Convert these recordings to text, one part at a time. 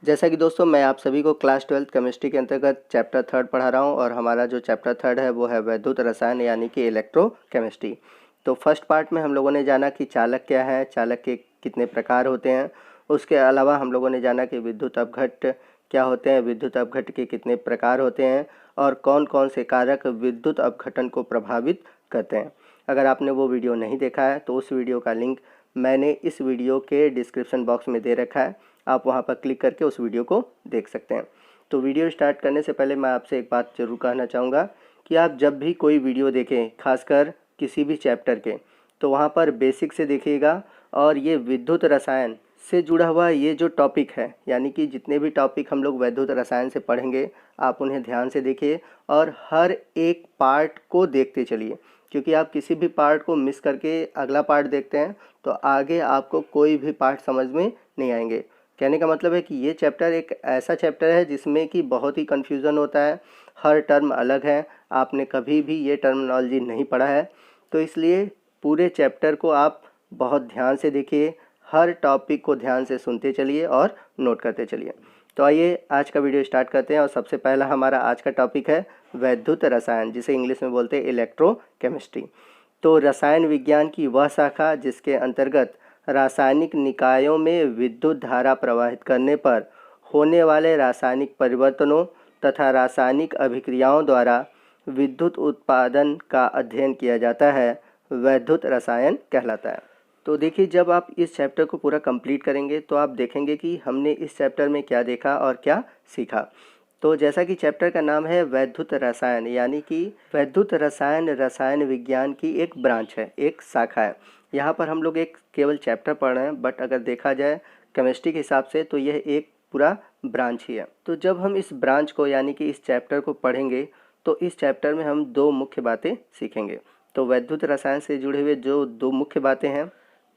जैसा कि दोस्तों मैं आप सभी को क्लास 12th केमिस्ट्री के अंतर्गत चैप्टर 3 पढ़ा रहा हूं और हमारा जो चैप्टर 3 है वो है वैद्युत रसायन यानी कि इलेक्ट्रोकेमिस्ट्री। तो फर्स्ट पार्ट में हम लोगों ने जाना कि चालक क्या है, चालक के कितने प्रकार होते हैं। उसके अलावा हम लोगों ने जाना कि विद्युत अपघट्ट क्या होते हैं, विद्युत अपघट्ट के कितने प्रकार होते हैं और कौन कौन से कारक विद्युत अपघटन को प्रभावित करते हैं। अगर आपने वो वीडियो नहीं देखा है तो उस वीडियो का लिंक मैंने इस वीडियो के डिस्क्रिप्शन बॉक्स में दे रखा है, आप वहां पर क्लिक करके उस वीडियो को देख सकते हैं। तो वीडियो स्टार्ट करने से पहले मैं आपसे एक बात ज़रूर कहना चाहूँगा कि आप जब भी कोई वीडियो देखें, खासकर किसी भी चैप्टर के, तो वहाँ पर बेसिक से देखिएगा और ये विद्युत रसायन से जुड़ा हुआ ये जो टॉपिक है, यानी कि जितने भी टॉपिक हम लोग वैद्युत रसायन से पढ़ेंगे आप उन्हें ध्यान से देखिए और हर एक पार्ट को देखते चलिए, क्योंकि आप किसी भी पार्ट को मिस करके अगला पार्ट देखते हैं तो आगे आपको कोई भी पार्ट समझ में नहीं आएंगे। कहने का मतलब है कि ये चैप्टर एक ऐसा चैप्टर है जिसमें कि बहुत ही कन्फ्यूज़न होता है, हर टर्म अलग है, आपने कभी भी ये टर्मिनोलॉजी नहीं पढ़ा है, तो इसलिए पूरे चैप्टर को आप बहुत ध्यान से देखिए, हर टॉपिक को ध्यान से सुनते चलिए और नोट करते चलिए। तो आइए आज का वीडियो स्टार्ट करते हैं और सबसे पहला हमारा आज का टॉपिक है वैद्युत रसायन, जिसे इंग्लिश में बोलते हैं इलेक्ट्रोकेमिस्ट्री। तो रसायन विज्ञान की वह शाखा जिसके अंतर्गत रासायनिक निकायों में विद्युत धारा प्रवाहित करने पर होने वाले रासायनिक परिवर्तनों तथा रासायनिक अभिक्रियाओं द्वारा विद्युत उत्पादन का अध्ययन किया जाता है, वैद्युत रसायन कहलाता है। तो देखिए, जब आप इस चैप्टर को पूरा कंप्लीट करेंगे तो आप देखेंगे कि हमने इस चैप्टर में क्या देखा और क्या सीखा। तो जैसा कि चैप्टर का नाम है वैद्युत रसायन, यानी कि वैद्युत रसायन रसायन विज्ञान की एक ब्रांच है, एक शाखा है। यहाँ पर हम लोग एक केवल चैप्टर पढ़ रहे हैं, बट अगर देखा जाए केमिस्ट्री के हिसाब से तो यह एक पूरा ब्रांच ही है। तो जब हम इस ब्रांच को यानी कि इस चैप्टर को पढ़ेंगे तो इस चैप्टर में हम दो मुख्य बातें सीखेंगे। तो वैद्युत रसायन से जुड़े हुए जो दो मुख्य बातें हैं,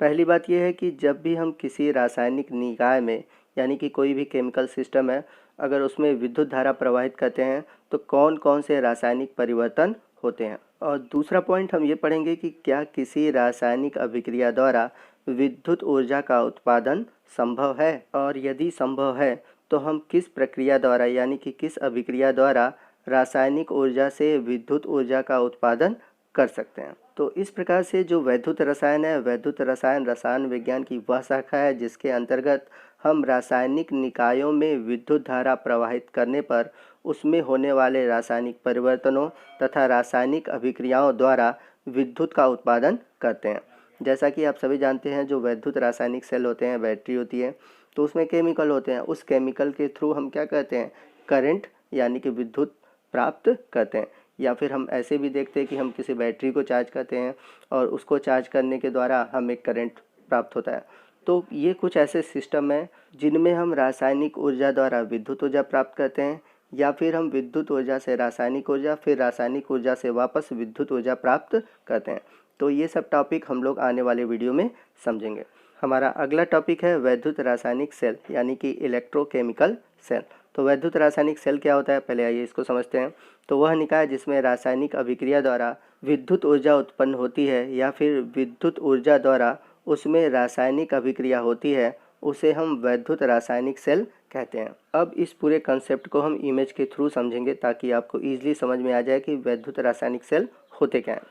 पहली बात यह है कि जब भी हम किसी रासायनिक निकाय में यानी कि कोई भी केमिकल सिस्टम है, अगर उसमें विद्युत धारा प्रवाहित करते हैं तो कौन कौन से रासायनिक परिवर्तन होते हैं। और दूसरा पॉइंट हम ये पढ़ेंगे कि क्या किसी रासायनिक अभिक्रिया द्वारा विद्युत ऊर्जा का उत्पादन संभव है, और यदि संभव है तो हम किस प्रक्रिया द्वारा यानी कि किस अभिक्रिया द्वारा रासायनिक ऊर्जा से विद्युत ऊर्जा का उत्पादन कर सकते हैं। तो इस प्रकार से जो वैद्युत रसायन है, वैद्युत रसायन रसायन विज्ञान की वह शाखा है जिसके अंतर्गत हम रासायनिक निकायों में विद्युत धारा प्रवाहित करने पर उसमें होने वाले रासायनिक परिवर्तनों तथा रासायनिक अभिक्रियाओं द्वारा विद्युत का उत्पादन करते हैं। जैसा कि आप सभी जानते हैं, जो वैद्युत रासायनिक सेल होते हैं, बैटरी होती है, तो उसमें केमिकल होते हैं, उस केमिकल के थ्रू हम क्या करते हैं, करंट यानी कि विद्युत प्राप्त करते हैं। या फिर हम ऐसे भी देखते हैं कि हम किसी बैटरी को चार्ज करते हैं और उसको चार्ज करने के द्वारा हमें करंट प्राप्त होता है। तो ये कुछ ऐसे सिस्टम हैं जिनमें हम रासायनिक ऊर्जा द्वारा विद्युत ऊर्जा प्राप्त करते हैं, या फिर हम विद्युत ऊर्जा से रासायनिक ऊर्जा, फिर रासायनिक ऊर्जा से वापस विद्युत ऊर्जा प्राप्त करते हैं। तो ये सब टॉपिक हम लोग आने वाले वीडियो में समझेंगे। हमारा अगला टॉपिक है वैद्युत रासायनिक सेल यानी कि इलेक्ट्रोकेमिकल सेल। तो वैद्युत रासायनिक सेल क्या होता है, पहले आइए इसको समझते हैं। तो वह निकाय जिसमें रासायनिक अभिक्रिया द्वारा विद्युत ऊर्जा उत्पन्न होती है या फिर विद्युत ऊर्जा द्वारा उसमें रासायनिक अभिक्रिया होती है, उसे हम वैद्युत रासायनिक सेल कहते हैं। अब इस पूरे कंसेप्ट को हम इमेज के थ्रू समझेंगे ताकि आपको ईजिली समझ में आ जाए कि वैद्युत रासायनिक सेल होते क्या हैं।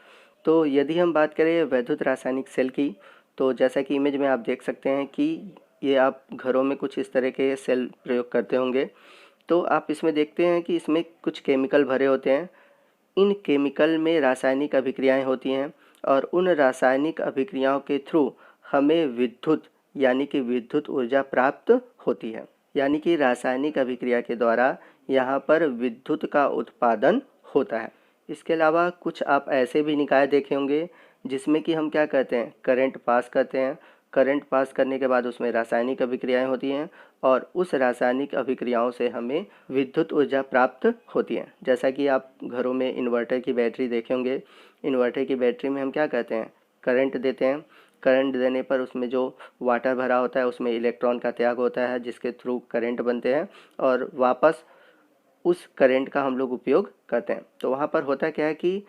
तो यदि हम बात करें वैद्युत रासायनिक सेल की, तो जैसा कि इमेज में आप देख सकते हैं कि ये आप घरों में कुछ इस तरह के सेल प्रयोग करते होंगे। तो आप इसमें देखते हैं कि इसमें कुछ केमिकल भरे होते हैं। इन केमिकल में रासायनिक अभिक्रियाएं होती हैं और उन रासायनिक अभिक्रियाओं के थ्रू हमें विद्युत यानी कि विद्युत ऊर्जा प्राप्त होती है। यानी कि रासायनिक अभिक्रिया के द्वारा यहाँ पर विद्युत का उत्पादन होता है। इसके अलावा कुछ आप ऐसे भी निकाय देखे होंगे जिसमें कि हम क्या करते हैं, करंट पास करते हैं। करंट पास करने के बाद उसमें रासायनिक अभिक्रियाएं होती हैं और उस रासायनिक अभिक्रियाओं से हमें विद्युत ऊर्जा प्राप्त होती है। जैसा कि आप घरों में इन्वर्टर की बैटरी देखे होंगे, इन्वर्टर की बैटरी में हम क्या करते हैं, करंट देते हैं। करंट देने पर उसमें जो वाटर भरा होता है उसमें इलेक्ट्रॉन का त्याग होता है जिसके थ्रू करंट बनते हैं और वापस उस करंट का हम लोग उपयोग करते हैं। तो वहाँ पर होता क्या है कि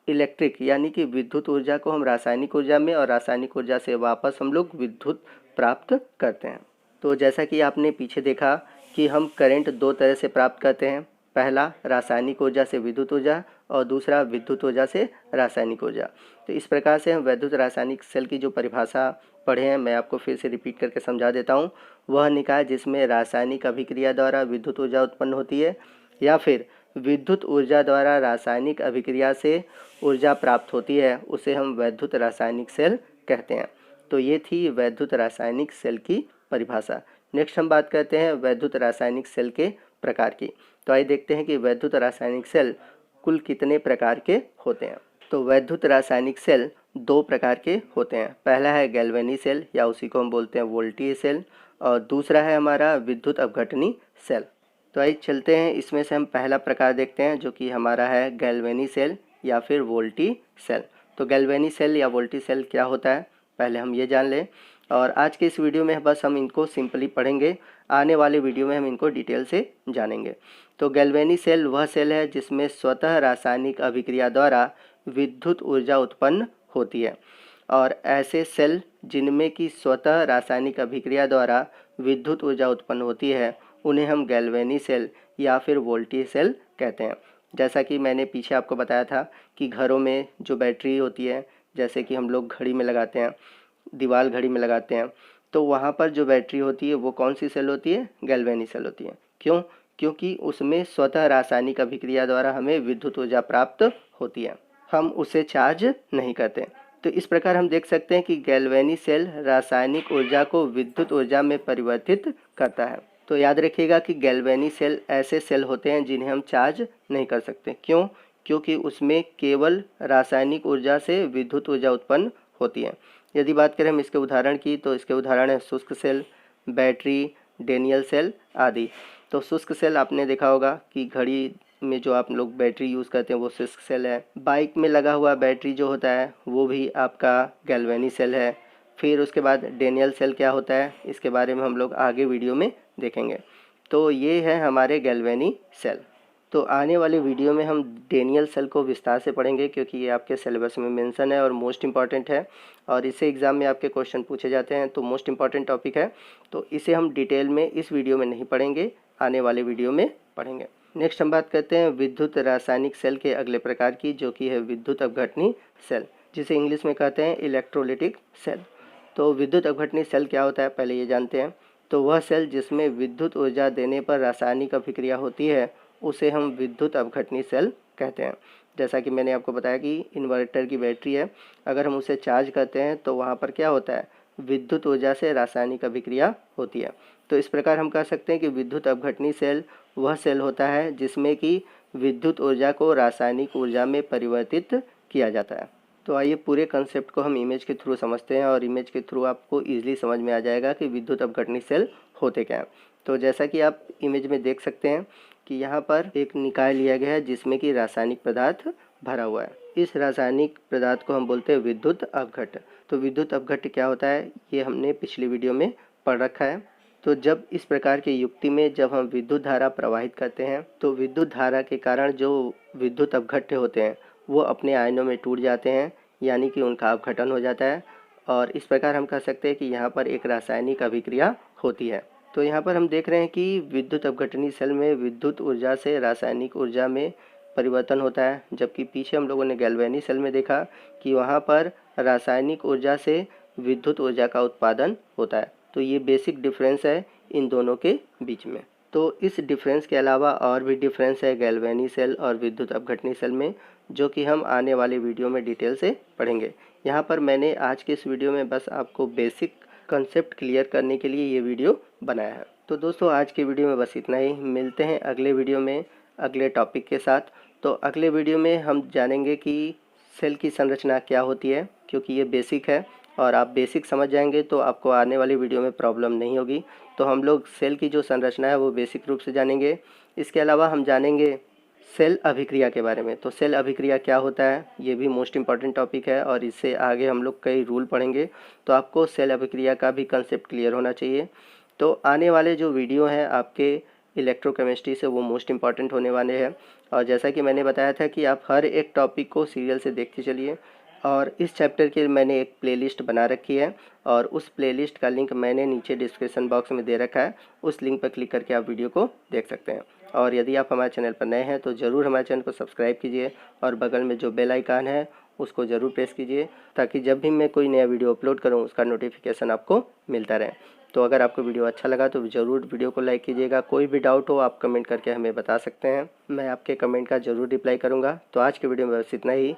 इलेक्ट्रिक यानी कि विद्युत ऊर्जा को हम रासायनिक ऊर्जा में और रासायनिक ऊर्जा से वापस हम लोग विद्युत प्राप्त करते हैं। तो जैसा कि आपने पीछे देखा कि हम करंट दो तरह से प्राप्त करते हैं। पहला रासायनिक ऊर्जा से विद्युत ऊर्जा और दूसरा विद्युत ऊर्जा से रासायनिक ऊर्जा। तो इस प्रकार से हम वैद्युत रासायनिक सेल की जो परिभाषा पढ़े हैं, मैं आपको फिर से रिपीट करके समझा देता हूँ। वह निकाय जिसमें रासायनिक अभिक्रिया द्वारा विद्युत ऊर्जा उत्पन्न होती है या फिर विद्युत ऊर्जा द्वारा रासायनिक अभिक्रिया से ऊर्जा प्राप्त होती है, उसे हम वैद्युत रासायनिक सेल कहते हैं। तो ये थी वैद्युत रासायनिक सेल की परिभाषा। नेक्स्ट हम बात करते हैं वैद्युत रासायनिक सेल के प्रकार की। तो आइए देखते हैं कि वैद्युत रासायनिक सेल कुल कितने प्रकार के होते हैं। तो वैद्युत रासायनिक सेल दो प्रकार के होते हैं। पहला है गैल्वेनी सेल या उसी को हम बोलते हैं वोल्टीय सेल, और दूसरा है हमारा विद्युत अपघटनी सेल। तो आइए चलते हैं, इसमें से हम पहला प्रकार देखते हैं जो कि हमारा है गैल्वेनी सेल या फिर वोल्टी सेल। तो गैल्वेनी सेल या वोल्टी सेल क्या होता है पहले हम ये जान लें, और आज के इस वीडियो में बस हम इनको सिंपली पढ़ेंगे, आने वाले वीडियो में हम इनको डिटेल से जानेंगे। तो गैल्वेनी सेल वह सेल है जिसमें स्वतः रासायनिक अभिक्रिया द्वारा विद्युत ऊर्जा उत्पन्न होती है, और ऐसे सेल जिनमें कि स्वतः रासायनिक अभिक्रिया द्वारा विद्युत ऊर्जा उत्पन्न होती है उन्हें हम गैल्वेनी सेल या फिर वोल्टी सेल कहते हैं। जैसा कि मैंने पीछे आपको बताया था कि घरों में जो बैटरी होती है, जैसे कि हम लोग घड़ी में लगाते हैं, दीवार घड़ी में लगाते हैं, तो वहाँ पर जो बैटरी होती है वो कौन सी सेल होती है? गैल्वेनी सेल होती है। क्यों? क्योंकि उसमें स्वतः रासायनिक अभिक्रिया द्वारा हमें विद्युत ऊर्जा प्राप्त होती है, हम उसे चार्ज नहीं करते। तो इस प्रकार हम देख सकते हैं कि गैल्वेनी सेल रासायनिक ऊर्जा को विद्युत ऊर्जा में परिवर्तित करता है। तो याद रखिएगा कि गैल्वेनी सेल ऐसे सेल होते हैं जिन्हें हम चार्ज नहीं कर सकते। क्यों? क्योंकि उसमें केवल रासायनिक ऊर्जा से विद्युत ऊर्जा उत्पन्न होती है। यदि बात करें हम इसके उदाहरण की, तो इसके उदाहरण है शुष्क सेल, बैटरी, डेनियल सेल आदि। तो शुष्क सेल आपने देखा होगा कि घड़ी में जो आप लोग बैटरी यूज़ करते हैं वो शुष्क सेल है। बाइक में लगा हुआ बैटरी जो होता है वो भी आपका गैल्वेनी सेल है। फिर उसके बाद डेनियल सेल क्या होता है, इसके बारे में हम लोग आगे वीडियो में देखेंगे। तो ये है हमारे गैल्वेनी सेल। तो आने वाले वीडियो में हम डेनियल सेल को विस्तार से पढ़ेंगे, क्योंकि ये आपके सिलेबस में मेंशन है और मोस्ट इंपॉर्टेंट है, और इससे एग्ज़ाम में आपके क्वेश्चन पूछे जाते हैं, तो मोस्ट इंपॉर्टेंट टॉपिक है। तो इसे हम डिटेल में इस वीडियो में नहीं पढ़ेंगे, आने वाले वीडियो में पढ़ेंगे। नेक्स्ट हम बात करते हैं विद्युत रासायनिक सेल के अगले प्रकार की, जो कि है विद्युत अपघटनी सेल, जिसे इंग्लिश में कहते हैं इलेक्ट्रोलिटिक सेल। तो विद्युत अपघटनी सेल क्या होता है पहले ये जानते हैं। तो वह सेल जिसमें विद्युत ऊर्जा देने पर रासायनिक अभिक्रिया होती है उसे हम विद्युत अपघटनी सेल कहते हैं। जैसा कि मैंने आपको बताया कि इन्वर्टर की बैटरी है, अगर हम उसे चार्ज करते हैं तो वहाँ पर क्या होता है, विद्युत ऊर्जा से रासायनिक अभिक्रिया होती है। तो इस प्रकार हम कह सकते हैं कि विद्युत अपघटनी सेल वह सेल होता है जिसमें कि विद्युत ऊर्जा को रासायनिक ऊर्जा में परिवर्तित किया जाता है। तो आइए पूरे कंसेप्ट को हम इमेज के थ्रू समझते हैं, और इमेज के थ्रू आपको ईजिली समझ में आ जाएगा कि विद्युत अपघटनी सेल होते क्या हैं। तो जैसा कि आप इमेज में देख सकते हैं कि यहाँ पर एक निकाय लिया गया है जिसमें कि रासायनिक पदार्थ भरा हुआ है। इस रासायनिक पदार्थ को हम बोलते हैं विद्युत अपघट्य। तो विद्युत अपघट्य क्या होता है ये हमने पिछली वीडियो में पढ़ रखा है। तो जब इस प्रकार की युक्ति में जब हम विद्युत धारा प्रवाहित करते हैं तो विद्युत धारा के कारण जो विद्युत अपघट्य होते हैं वो अपने आयनों में टूट जाते हैं, यानी कि उनका अपघटन हो जाता है, और इस प्रकार हम कह सकते हैं कि यहाँ पर एक रासायनिक अभिक्रिया होती है। तो यहाँ पर हम देख रहे हैं कि विद्युत अपघटनी सेल में विद्युत ऊर्जा से रासायनिक ऊर्जा में परिवर्तन होता है, जबकि पीछे हम लोगों ने गैल्वेनी सेल में देखा कि वहाँ पर रासायनिक ऊर्जा से विद्युत ऊर्जा का उत्पादन होता है। तो ये बेसिक डिफरेंस है इन दोनों के बीच में। तो इस डिफरेंस के अलावा और भी डिफरेंस है गैल्वेनी सेल और विद्युत अपघटनी सेल में, जो कि हम आने वाले वीडियो में डिटेल से पढ़ेंगे। यहाँ पर मैंने आज के इस वीडियो में बस आपको बेसिक कंसेप्ट क्लियर करने के लिए ये वीडियो बनाया है। तो दोस्तों आज के वीडियो में बस इतना ही, मिलते हैं अगले वीडियो में अगले टॉपिक के साथ। तो अगले वीडियो में हम जानेंगे कि सेल की संरचना क्या होती है, क्योंकि ये बेसिक है और आप बेसिक समझ जाएंगे तो आपको आने वाली वीडियो में प्रॉब्लम नहीं होगी। तो हम लोग सेल की जो संरचना है वो बेसिक रूप से जानेंगे। इसके अलावा हम जानेंगे सेल अभिक्रिया के बारे में। तो सेल अभिक्रिया क्या होता है ये भी मोस्ट इंपॉर्टेंट टॉपिक है, और इससे आगे हम लोग कई रूल पढ़ेंगे। तो आपको सेल अभिक्रिया का भी कंसेप्ट क्लियर होना चाहिए। तो आने वाले जो वीडियो हैं आपके इलेक्ट्रोकेमिस्ट्री से वो मोस्ट इंपॉर्टेंट होने वाले हैं, और जैसा कि मैंने बताया था कि आप हर एक टॉपिक को सीरियल से देखते चलिए, और इस चैप्टर की मैंने एक प्लेलिस्ट बना रखी है और उस प्लेलिस्ट का लिंक मैंने नीचे डिस्क्रिप्शन बॉक्स में दे रखा है। उस लिंक पर क्लिक करके आप वीडियो को देख सकते हैं। और यदि आप हमारे चैनल पर नए हैं तो ज़रूर हमारे चैनल को सब्सक्राइब कीजिए और बगल में जो बेल आइकन है उसको ज़रूर प्रेस कीजिए, ताकि जब भी मैं कोई नया वीडियो अपलोड करूँ उसका नोटिफिकेशन आपको मिलता रहे। तो अगर आपको वीडियो अच्छा लगा तो ज़रूर वीडियो को लाइक कीजिएगा। कोई भी डाउट हो आप कमेंट करके हमें बता सकते हैं, मैं आपके कमेंट का ज़रूर रिप्लाई करूँगा। तो आज के वीडियो में बस इतना ही।